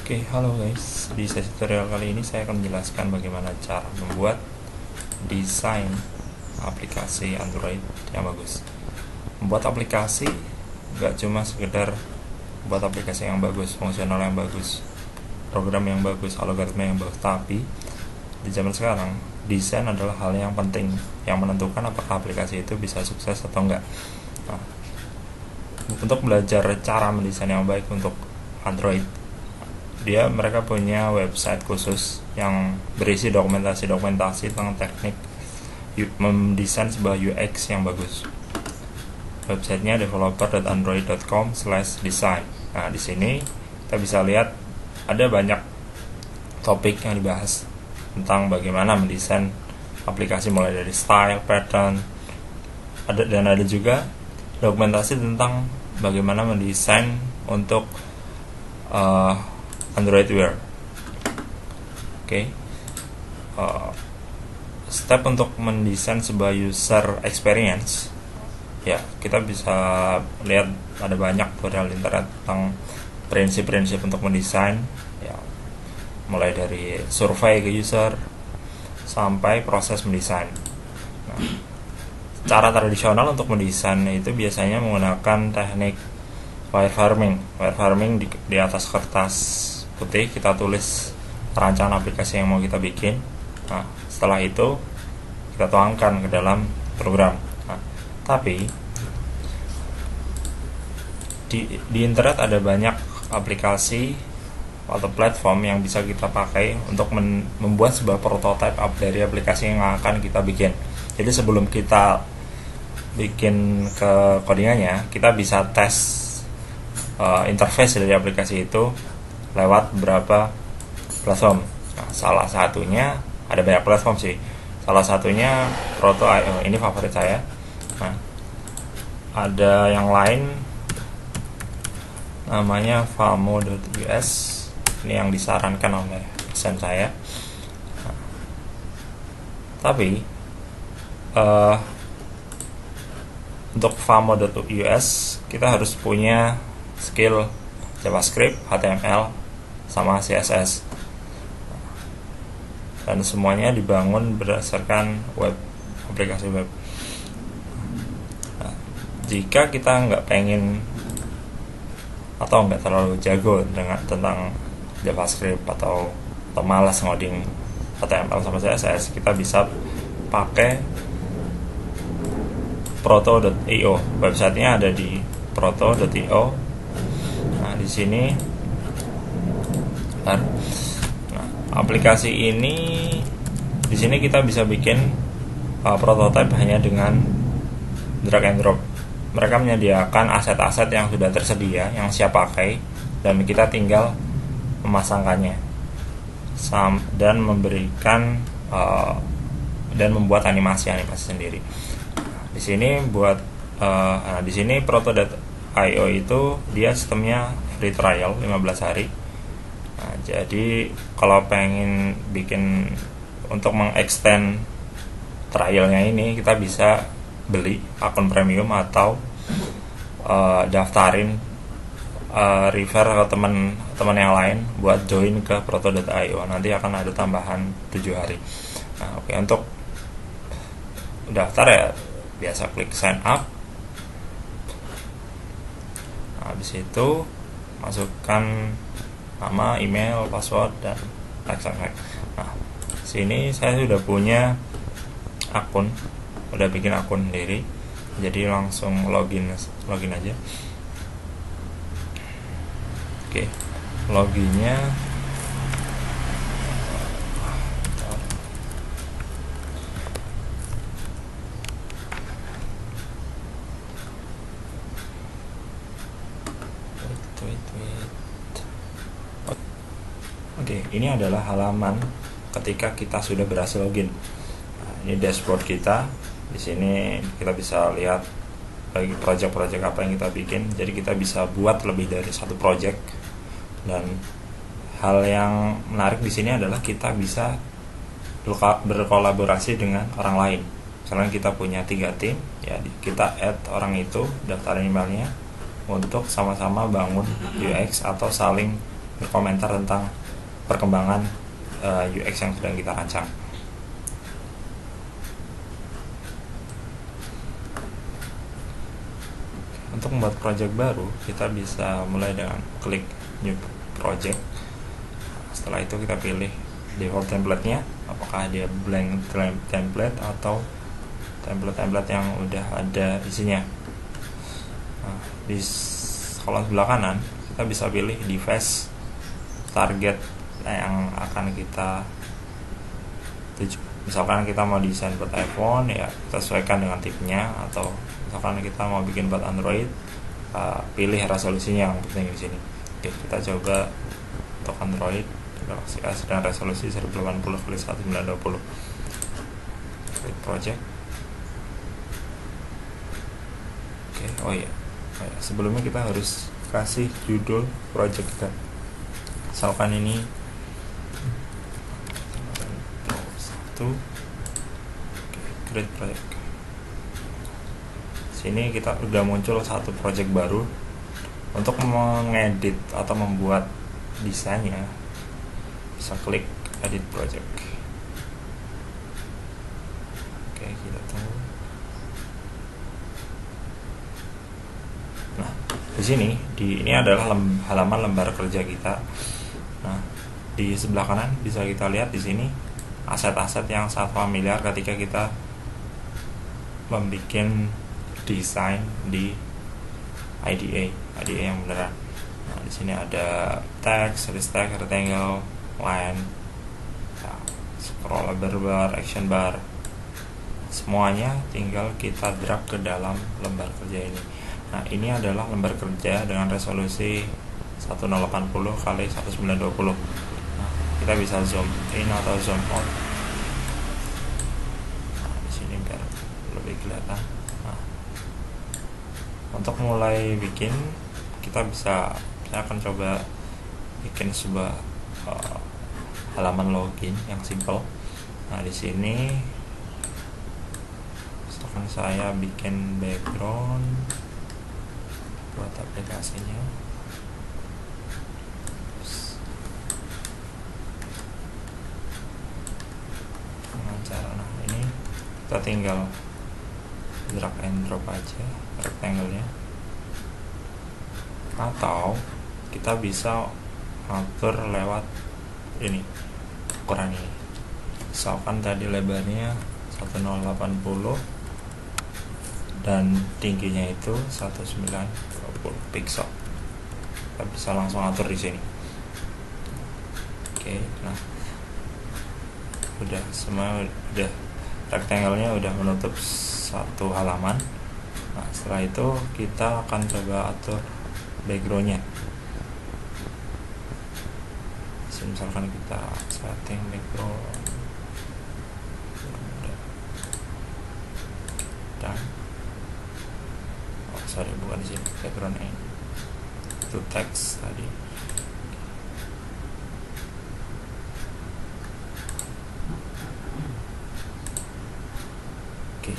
Oke, halo guys. Di sesi tutorial kali ini saya akan menjelaskan bagaimana cara membuat desain aplikasi Android yang bagus. Membuat aplikasi gak cuma sekedar buat aplikasi yang bagus, fungsional yang bagus, program yang bagus, algoritma yang bagus, tapi di zaman sekarang desain adalah hal yang penting yang menentukan apakah aplikasi itu bisa sukses atau enggak. Nah, untuk belajar cara mendesain yang baik untuk Android, mereka punya website khusus yang berisi dokumentasi tentang teknik mendesain sebuah UX yang bagus. Websitenya developer.android.com/design. Nah, di sini kita bisa lihat ada banyak topik yang dibahas tentang bagaimana mendesain aplikasi, mulai dari style, pattern, dan ada juga dokumentasi tentang bagaimana mendesain untuk Android Wear. Oke. Step untuk mendesain sebuah user experience, ya kita bisa lihat ada banyak tutorial di internet tentang prinsip-prinsip untuk mendesain, ya, mulai dari survei ke user sampai proses mendesain. Nah, cara tradisional untuk mendesain itu biasanya menggunakan teknik wireframing. Wireframing di atas kertas putih kita tulis rancangan aplikasi yang mau kita bikin. Nah, setelah itu kita tuangkan ke dalam program. Nah, tapi di internet ada banyak aplikasi atau platform yang bisa kita pakai untuk membuat sebuah prototipe dari aplikasi yang akan kita bikin. Jadi sebelum kita bikin ke codingannya, kita bisa tes interface dari aplikasi itu lewat beberapa platform. Nah, salah satunya, ada banyak platform sih. Salah satunya Proto.io, ini favorit saya. Nah, ada yang lain namanya Famo.us, ini yang disarankan oleh dosen saya. Nah, tapi untuk Famo.us kita harus punya skill JavaScript, HTML, sama CSS, dan semuanya dibangun berdasarkan aplikasi web. Nah, jika kita nggak pengen atau nggak terlalu jago tentang JavaScript atau malas ngoding HTML sama CSS, kita bisa pakai Proto.io. Websitenya ada di Proto.io. Nah, di sini aplikasi ini, di sini kita bisa bikin prototipe hanya dengan drag and drop. Mereka menyediakan aset-aset yang sudah tersedia, yang siap pakai, dan kita tinggal memasangkannya dan memberikan dan membuat animasi sendiri. Di sini di sini Proto.io itu dia sistemnya free trial 15 hari. Nah, jadi kalau pengen bikin untuk mengextend trialnya ini, kita bisa beli akun premium atau daftarin refer ke teman yang lain buat join ke Proto.io. Nanti akan ada tambahan 7 hari. Nah, oke, untuk daftar ya biasa klik sign up. Nah, habis itu masukkan nama, email, password, dan next. Nah, sini saya sudah punya akun, udah bikin akun sendiri, jadi langsung login aja. Oke, loginnya Oke, ini adalah halaman ketika kita sudah berhasil login. Nah, ini dashboard kita. Di sini kita bisa lihat bagi project-project apa yang kita bikin. Jadi kita bisa buat lebih dari satu project. Dan hal yang menarik di sini adalah kita bisa berkolaborasi dengan orang lain. Misalnya kita punya 3 tim, ya kita add orang itu, daftar emailnya untuk sama-sama bangun UX atau saling berkomentar tentang perkembangan UX yang sedang kita rancang. Untuk membuat project baru, kita bisa mulai dengan klik new project. Setelah itu kita pilih default template-nya, apakah dia blank template atau template yang udah ada isinya. Nah, di kolom sebelah kanan kita bisa pilih device target yang akan kita tuju. Misalkan kita mau desain buat iPhone, ya kita sesuaikan dengan tipenya, atau misalkan kita mau bikin buat Android, pilih resolusinya yang penting di sini. Oke, kita coba untuk Android Galaxy S dan resolusi 1080x1920. Klik project. Oke, oh iya, sebelumnya kita harus kasih judul project kita. Misalkan ini create project. Sini kita udah muncul satu project baru. Untuk mengedit atau membuat desainnya, bisa klik edit project. Oke, kita tunggu. Nah, di sini ini adalah halaman lembar kerja kita. Nah, di sebelah kanan bisa kita lihat di sini aset-aset yang sangat familiar ketika kita membuat desain di IDE yang beneran. Nah, di sini ada text, restack, rectangle, line, scrollable bar, action bar. Semuanya tinggal kita drag ke dalam lembar kerja ini. Nah, ini adalah lembar kerja dengan resolusi 1080x1920. Kita bisa zoom in atau zoom out. Nah, di sini biar lebih kelihatan. Nah, untuk mulai bikin, saya akan coba bikin sebuah halaman login yang simple. Nah, di sini misalkan saya bikin background buat aplikasinya. Nah, ini kita tinggal drag and drop aja rectangle-nya, atau kita bisa atur lewat ini ukuran ini. Misalkan tadi lebarnya 1080 dan tingginya itu 1920 pixel. Kita bisa langsung atur di sini. Oke, nah udah rectangle-nya udah menutup satu halaman. Nah, setelah itu kita akan coba atur background-nya. Misalkan kita setting background dan bukan di sini, background ini itu teks tadi. Oke,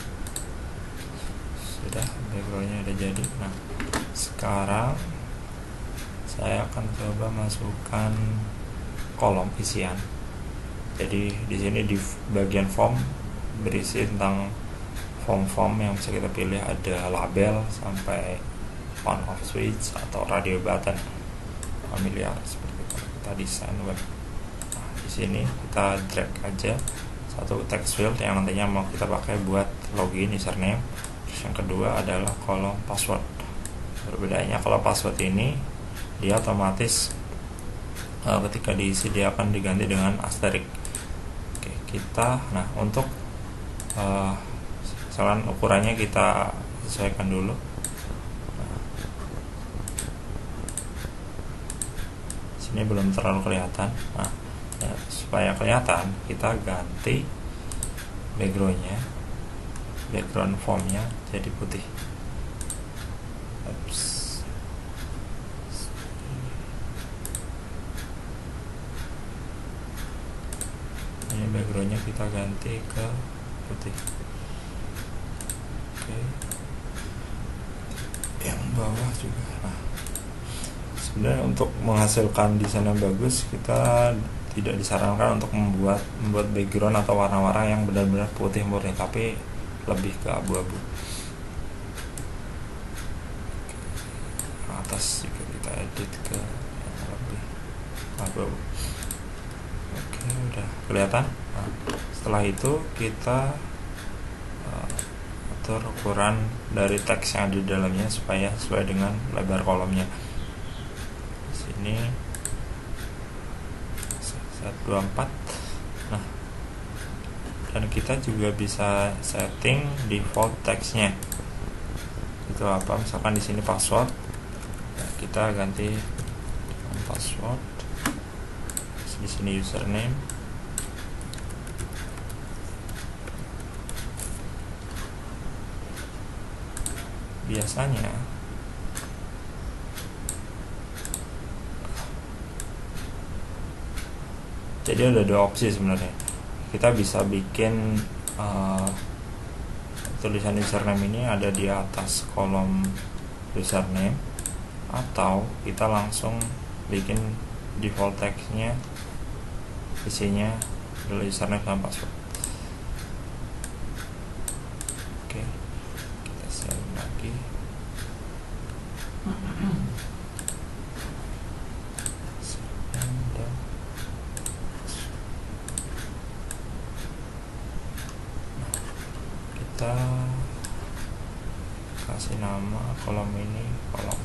sudah, backgroundnya udah jadi. Nah, sekarang saya akan coba masukkan kolom isian. Jadi di sini di bagian form berisi tentang form yang bisa kita pilih, ada label sampai on off switch atau radio button, familiar seperti itu. Kita desain web. Nah, di sini kita drag aja satu text field yang nantinya mau kita pakai buat login username. Terus yang kedua adalah kolom password. Perbedaannya, kalau password ini dia otomatis ketika diisi dia akan diganti dengan asterisk. Oke, nah untuk misalkan ukurannya kita sesuaikan dulu. Nah, sini belum terlalu kelihatan. Nah, ya, supaya kelihatan kita ganti background formnya jadi putih. Ini backgroundnya kita ganti ke putih. Oke, yang bawah juga. Nah, Sebenarnya untuk menghasilkan desain yang bagus, kita tidak disarankan untuk membuat background atau warna-warna yang benar-benar putih murni, tapi lebih ke abu-abu. Atas juga kita edit ke yang lebih abu-abu. Oke, udah kelihatan. Nah, setelah itu kita atur ukuran dari teks yang ada di dalamnya supaya sesuai dengan lebar kolomnya. Di sini 124. Nah, dan kita juga bisa setting default teksnya. Itu apa? Misalkan di sini password, nah, kita ganti password. Di sini username. Biasanya jadi ada dua opsi sebenarnya. Kita bisa bikin tulisan username ini ada di atas kolom username, atau kita langsung bikin default text-nya isinya adalah username dan password. Oke, kita save lagi. Kita kasih nama kolom ini kolom.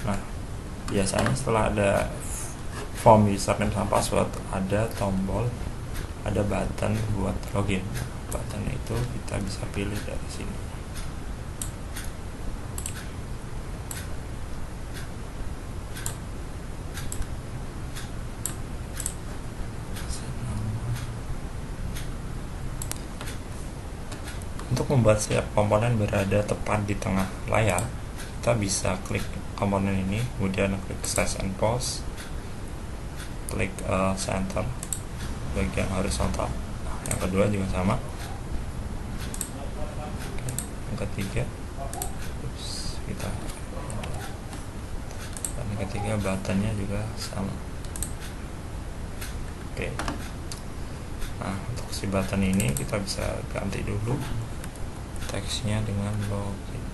Nah, biasanya setelah ada form username sama password, ada tombol, ada button buat login. Button itu kita bisa pilih dari sini. Untuk membuat setiap komponen berada tepat di tengah layar, kita bisa klik komponen ini, kemudian klik size and pose, klik center bagian horizontal. Nah, yang kedua juga sama. Oke, yang ketiga kita, dan yang ketiga buttonnya juga sama. Oke. Nah, untuk si button ini kita bisa ganti dulu teksnya dengan login.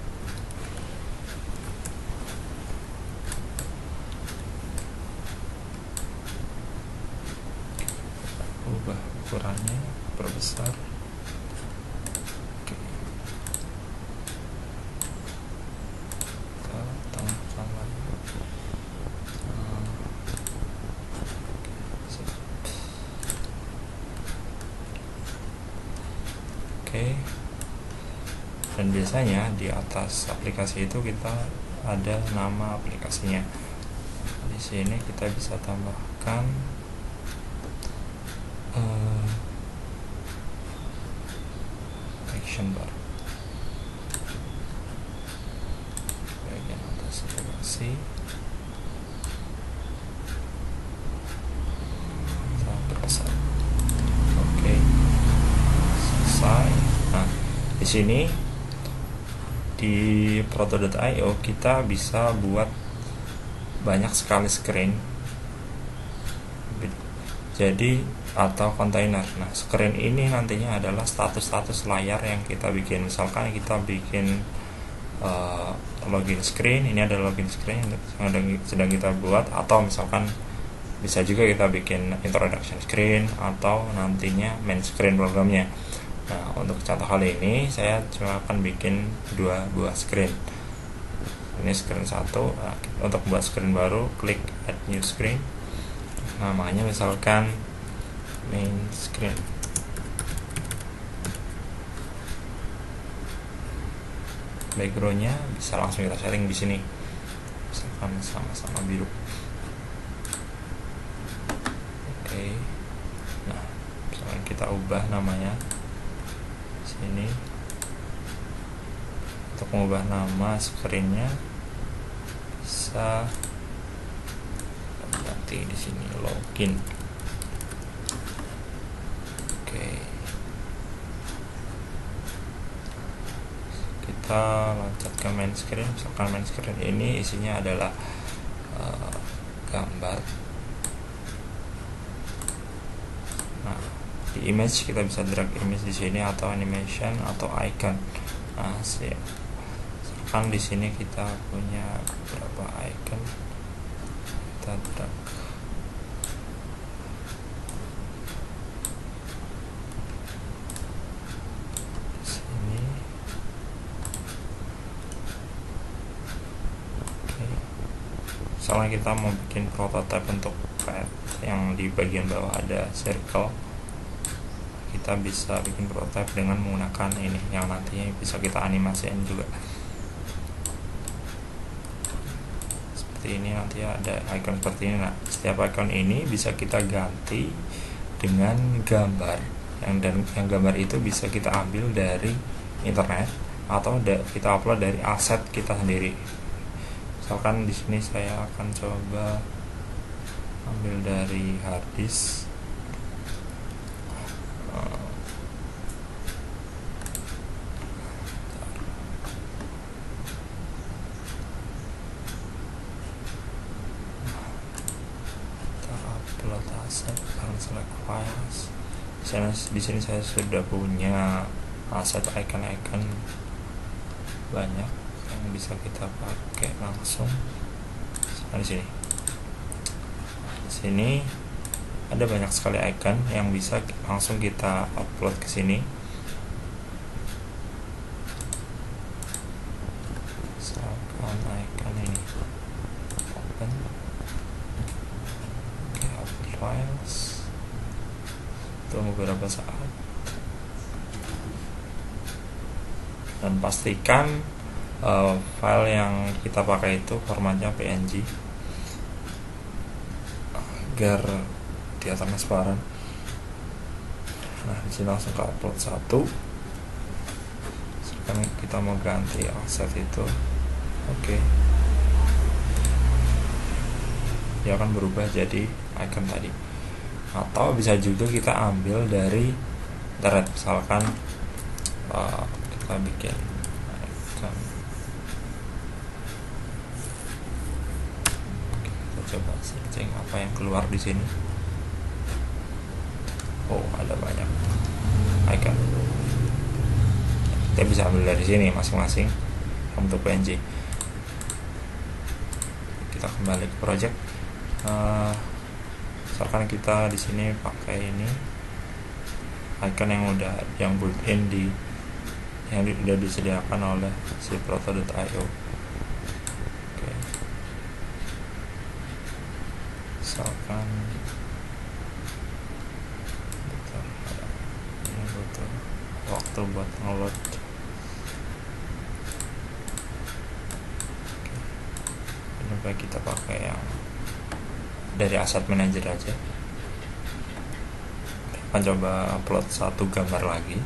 Ubah ukurannya, perbesar. Oke. Kita tengahkan lagi. Oke. Dan biasanya di atas aplikasi itu kita ada nama aplikasinya. Di sini kita bisa tambahkan action bar bagian atas aplikasi. Perbesar. Oke, selesai. Nah, di sini di proto.io kita bisa buat banyak sekali screen, jadi atau kontainer. Nah, screen ini nantinya adalah status-status layar yang kita bikin. Misalkan kita bikin login screen, ini adalah login screen yang sedang kita buat, atau misalkan bisa juga kita bikin introduction screen atau nantinya main screen programnya. Nah, untuk contoh kali ini saya cuma akan bikin 2 buah screen. Ini screen 1. Nah, untuk buat screen baru, klik add new screen. Namanya misalkan main screen. Backgroundnya bisa langsung kita setting di sini. Misalkan sama-sama biru. Oke. Nah, misalkan kita ubah namanya. Ini untuk mengubah nama screennya bisa ganti di sini login. Oke, kita bisa loncat ke main screen. Misalkan main screen ini isinya adalah gambar. Nah, di image kita bisa drag image di sini, atau animation, atau icon. Nah, misalkan di sini kita punya beberapa icon, kita drag. Misalnya kita mau bikin prototipe untuk pet yang di bagian bawah ada circle, kita bisa bikin prototipe dengan menggunakan ini, yang nantinya bisa kita animasikan juga. Seperti ini, nanti ada icon seperti ini. Nah, setiap icon ini bisa kita ganti dengan gambar, yang gambar itu bisa kita ambil dari internet atau kita upload dari aset kita sendiri. Misalkan di sini saya akan coba ambil dari hard disk. Kita upload aset, select files. Di sini saya sudah punya aset icon-icon banyak yang bisa kita pakai langsung. Nah, di sini ada banyak sekali icon yang bisa langsung kita upload ke sini. Misalkan icon ini open, upload files, tunggu beberapa saat, dan pastikan file yang kita pakai itu formatnya PNG agar dia transparan. Nah, di sini langsung ke upload 1. Sekarang kita mau ganti aset itu, oke. Dia akan berubah jadi icon tadi. Atau bisa juga kita ambil dari internet, misalkan kita bikin icon. Coba searching apa yang keluar di sini. Oh, ada banyak icon. Kita bisa ambil dari sini masing-masing untuk PNG. Kita kembali ke project. Misalkan kita di sini pakai ini icon yang built-in yang sudah disediakan oleh si proto.io. Misalkan ini butuh waktu buat ngeload. Ini baik kita pakai yang dari asset manager aja. Kita coba upload satu gambar lagi.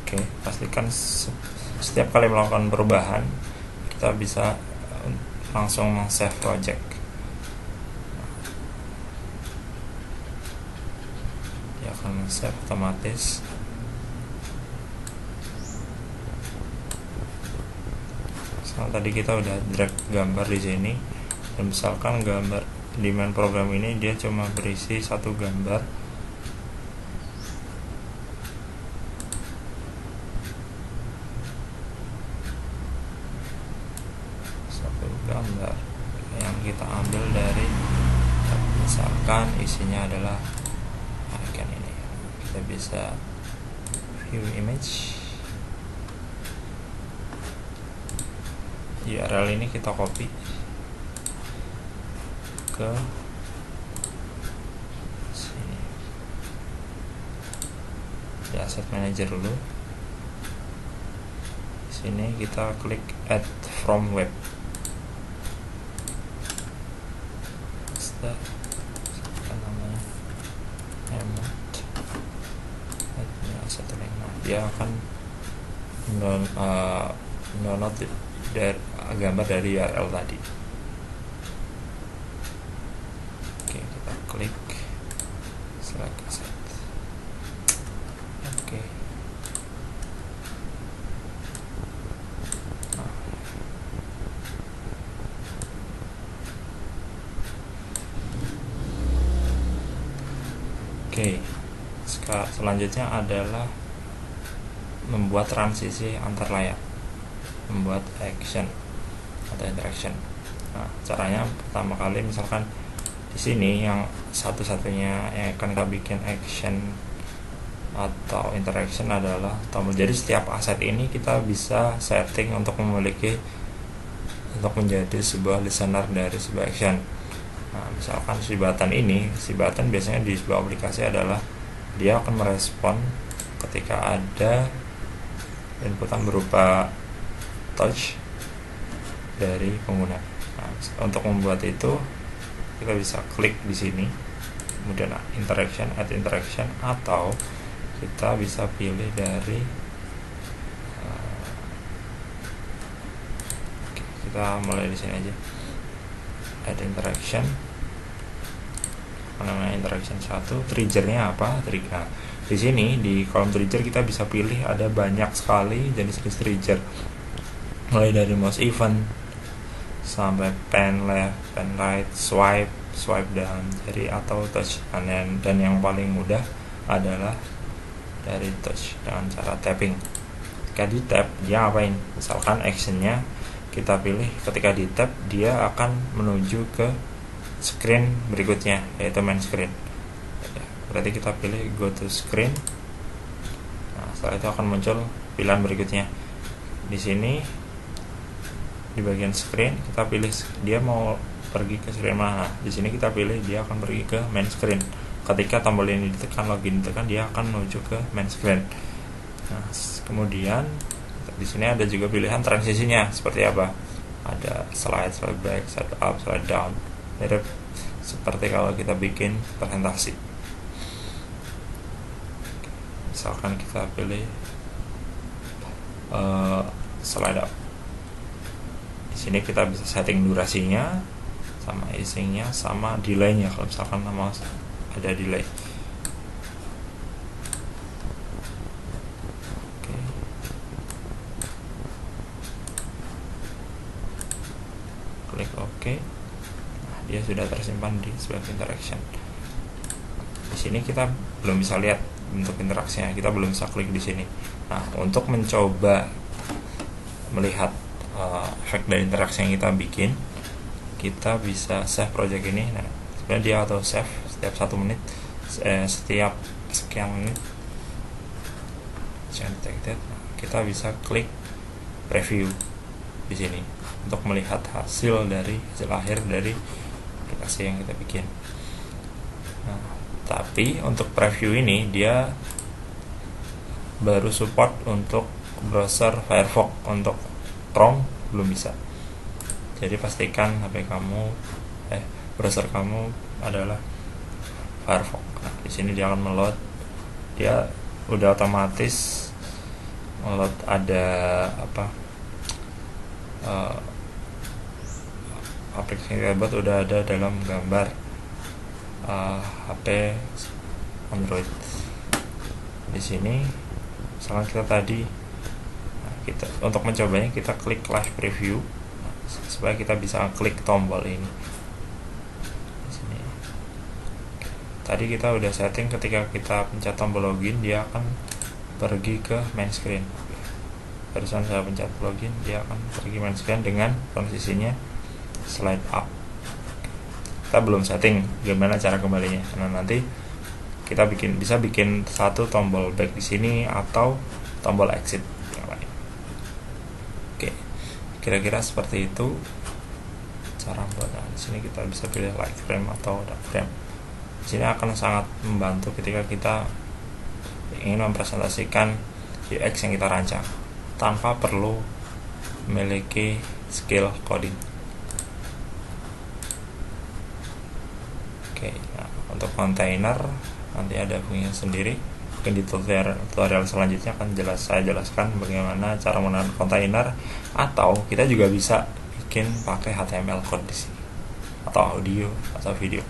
Oke, pastikan setiap kali melakukan perubahan kita bisa langsung save project. Dia akan save otomatis. Misalnya tadi kita udah drag gambar di sini, dan misalkan gambar di main program ini dia cuma berisi satu gambar. Gambar yang kita ambil dari, misalkan isinya adalah icon ini, kita bisa view image. URL ini kita copy ke sini di asset manager dulu. Sini kita klik add from web. Namanya emot satu link. Nah, dia akan download dari gambar dari URL tadi. Oke, kita klik select asset. Oke. Oke, selanjutnya adalah membuat transisi antar layar, membuat action atau interaction. Nah, caranya pertama kali misalkan di sini yang satu-satunya yang akan kita bikin action atau interaction adalah tombol. Jadi setiap aset ini kita bisa setting untuk menjadi sebuah listener dari sebuah action. Nah, misalkan si button biasanya di sebuah aplikasi adalah dia akan merespon ketika ada inputan berupa touch dari pengguna. Nah, untuk membuat itu kita bisa klik di sini, kemudian add interaction, atau kita bisa pilih dari kita mulai di sini aja, add interaction. Namanya interaction 1, triggernya apa? Trigger. Di sini di kolom trigger kita bisa pilih ada banyak sekali jenis-jenis trigger, mulai dari mouse event sampai pen left, pen right, swipe down, jadi atau touch. Dan yang paling mudah adalah dari touch dengan cara tapping. Ketika di tap dia apain? Misalkan actionnya kita pilih, ketika di tap dia akan menuju ke screen berikutnya, yaitu main screen. Berarti kita pilih go to screen. Nah, setelah itu akan muncul pilihan berikutnya. Di sini di bagian screen kita pilih dia mau pergi ke screen mana. Di sini kita pilih dia akan pergi ke main screen. Ketika tombol ini ditekan, login ditekan, dia akan menuju ke main screen. Nah, kemudian di sini ada juga pilihan transisinya seperti apa. Ada slide back, slide up, slide down. Mirip seperti kalau kita bikin presentasi. Misalkan kita pilih slide up. Di sini kita bisa setting durasinya, sama easingnya, sama delaynya. Kalau misalkan mau ada delay. Klik OK. Nah, dia sudah tersimpan di sebagai interaction. Di sini kita belum bisa lihat bentuk interaksinya, kita belum bisa klik di sini. Nah, untuk mencoba melihat efek dari interaksi yang kita bikin, kita bisa save project ini. Nah, sebenarnya dia auto save setiap 1 menit, setiap sekian menit. Nah, kita bisa klik preview di sini untuk melihat hasil akhir dari aplikasi yang kita bikin. Nah, tapi untuk preview ini dia baru support untuk browser Firefox, untuk Chrome belum bisa. Jadi pastikan browser kamu adalah Firefox. Nah, di sini dia akan meload. Dia udah otomatis meload, ada aplikasi yang kita buat udah ada dalam gambar HP Android. Di sini misalkan kita tadi, kita untuk mencobanya kita klik live preview supaya kita bisa klik tombol ini. Di sini tadi kita udah setting, ketika kita pencet tombol login dia akan pergi ke main screen. Barusan saya pencet login, dia akan pergi main screen dengan posisinya slide up. Kita belum setting gimana cara kembalinya, karena nanti kita bisa bikin satu tombol back di sini atau tombol exit yang lain. Oke, kira-kira seperti itu cara buat. Nah, di sini kita bisa pilih live frame atau dark frame. Di sini akan sangat membantu ketika kita ingin mempresentasikan UX yang kita rancang tanpa perlu memiliki skill coding. Oke, nah, untuk kontainer nanti ada fungsinya sendiri. Mungkin di tutorial selanjutnya akan saya jelaskan bagaimana cara menggunakan kontainer, atau kita juga bisa bikin pakai HTML code di sini, atau audio atau video,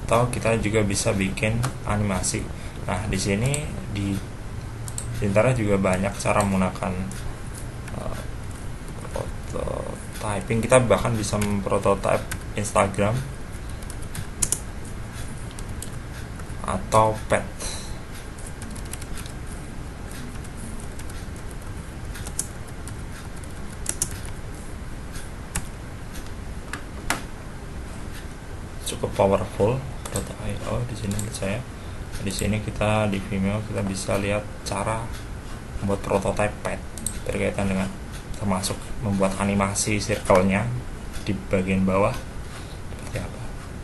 atau kita juga bisa bikin animasi. Nah, di sini di internet juga banyak cara menggunakan prototyping. Kita bahkan bisa memprototype Instagram atau pet. Cukup powerful Proto.io di sini menurut saya. Di sini kita di Vimeo kita bisa lihat cara membuat prototype pet berkaitan dengan termasuk membuat animasi circle-nya di bagian bawah seperti apa.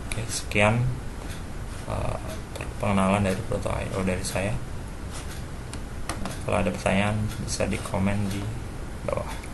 Oke, sekian pengenalan dari Proto.io dari saya. Kalau ada pertanyaan bisa di komen di bawah.